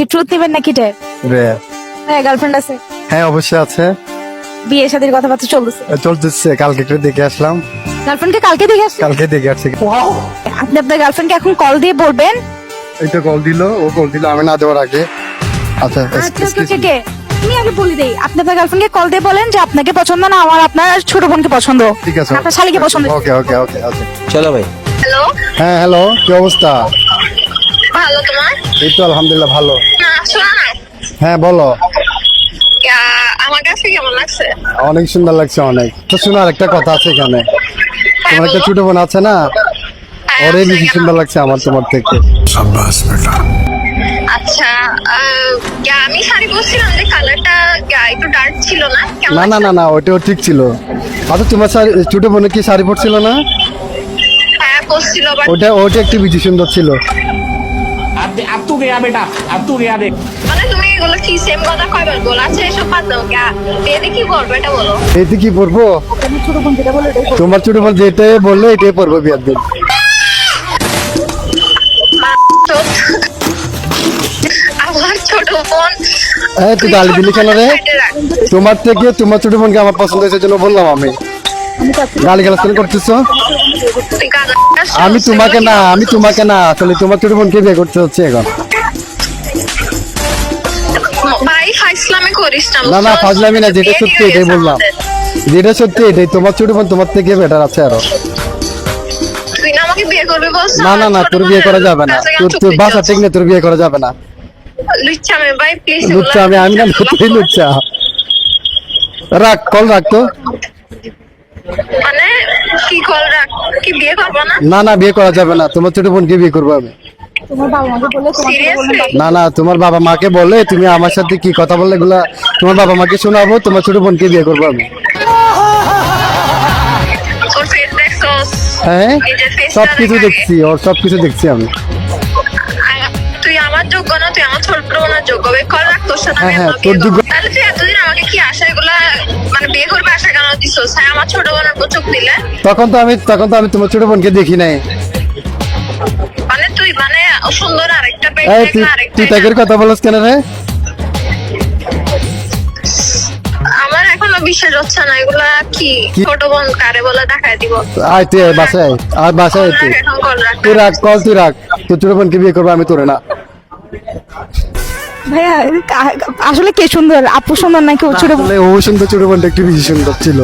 কি ট্রুথ নেবেন নাকি টেপ? রেয়ার। হ্যাঁ, গার্লফ্রেন্ড আছে? হ্যাঁ অবশ্যই আছে, বিয়ে শাদীর কথাবার্তা চলতেছে? চলতেছে। কালকে একটু দেখে আসলাম, গার্লফ্রেন্ডকে কালকে দেখে আসছে? কালকে দেখে আসছি। আপনি আপনার গার্লফ্রেন্ডকে এখন কল দিয়ে বলবেন। এইটা কল দিল, ও কল দিল আমি না দেওয়ার আগে। আচ্ছা আচ্ছা ওকে ওকে, আমি আগে বলে দেই, আপনি আপনার গার্লফ্রেন্ডকে কল দিয়ে বলেন যে আপনাকে পছন্দ না, আমার আপনার ছোট বোনকে পছন্দ, ঠিক আছে, আপনার শালীকে পছন্দ। ওকে ওকে ওকে ওকে। চলো ভাই। হ্যালো, হ্যাঁ হ্যালো, কি অবস্থা? ভালো তোমার? এই তো আলহামদুলিল্লাহ ভালো। না শোনো না, হ্যাঁ বলো। আমার কাছে কেমন লাগছে? অনেক সুন্দর লাগছে অনেক। তো শোনার একটা কথা আছে এখানে, তোমার একটা বলো। ছোট বোন আছে না, হ্যাঁ, ওরে আছে বেশি কেন? সুন্দর লাগছে আমার তোমার থেকে। আচ্ছা, আমি শাড়ি পরছিলাম যে কালারটা একটু ডার্ক ছিল না? কেমন না না লাগছে? না না, ওটাও ঠিক ছিল। আচ্ছা তোমার ছোট বোনে কি শাড়ি পরছিল না? হ্যাঁ পরছিল, বাট ওটা একটু বেশি সুন্দর ছিল। अब तू गया बेटा, अब तू गया देख। মানে তুমি এগুলো কি সেম কথা কয়বার বলো? আচ্ছা এসব বাদ দাও, বিয়েতে কি করবে এটা বলো। এতে কি পরবো? আমার ছোট বোন যেটা বলে ওটাই করবো। তোমার ছোট বোন যেটাই বললো এটাই পরবো বিয়ার দিন। আমার ছোট বোন এই তুই গালি দিলি কেন রে? সাইডে রাখ। তোমার থেকে তোমার ছোট বোনকে আমার পছন্দ হয়েছে জন্য বললাম আমি। গালি গালাজ কেন করতেছো? তুই গাধা। আমি তোমাকে না আসলে তোমার ছোট বোনকে বিয়ে করতে হচ্ছে এখন। ভাই ফাইসলামি করিস না। না না ফাজলামি না, যেটা বিয়ে সত্যি হয়ে এটাই গেছে বললাম। আমাদের। যেটা সত্যি এটাই, তোমার ছোট বোন তোমার থেকে বেটার আছে আরো। তুই না আমাকে বিয়ে করবি বলছিস? না না না, তোর বিয়ে করা যাবে না, তোর বাসা ঠিক না, তোর বিয়ে করা যাবে না। লুচ্চা মে ভাই প্লিজ। লুচ্চা আমি না, তুই লুচ্চা। রাখ কল রাখ তো। মানে কি কল রাখ, কি বিয়ে করবো না? না না বিয়ে করা যাবে না, তোমার ছোট বোনকে বিয়ে করবো আমি। তোমার বাবা মাকে বলে তোমাকে সিরিয়াসলি? না না, তোমার বাবা মাকে বলে তুমি আমার সাথে কি কথা বললে এগুলা তোমার বাবা মাকে শোনাবো, তোমার ছোট বোনকে বিয়ে করবো আমি। ওর ফেস দেখছস? হ্যাঁ নিজের face টা সবকিছু দেখ আগে। দেখছি, ওর সবকিছু দেখছি আমি। তুই আমার যোগ্য না, তুই আমার ছোট বোনের যোগ্য। বে কল রাখ, তোর সাথে আমি হ্যাঁ, আমার তোর বিয়ে যোগ্য। করবো। তাহলে তুই এতদিন আমাকে কি আশাগুলা মানে বিয়ে করবে আশা কেন দিছস? হ্যাঁ আমার ছোট বোনের উপর চোখ দিলে তখন তো আমি তোমার ছোট বোনকে দেখি নাই। মানে তুই মানে সুন্দর আরেকটা পেট এই দেখলে আরেকটা। তুই তাকের কথা বলছ কেন রে? আমার এখনো বিশ্বাস হচ্ছে না, এগুলা কি কি? ছোট বোন কারে বলে দেখায় দিব। আয় তুই আয় বাসায়, আর বাসায় কল তুই রাখ, এখন কল রাখ। তুই রাখ কল, তুই রাখ। তোর ছোট বোনকে বিয়ে করবো আমি, তোরে না। ভাইয়া আসলে কে সুন্দর, আপু সুন্দর নাকি ওর ছোট বোন? আসলে ও সুন্দর, ছোট বোনটা একটু বেশি সুন্দর ছিল।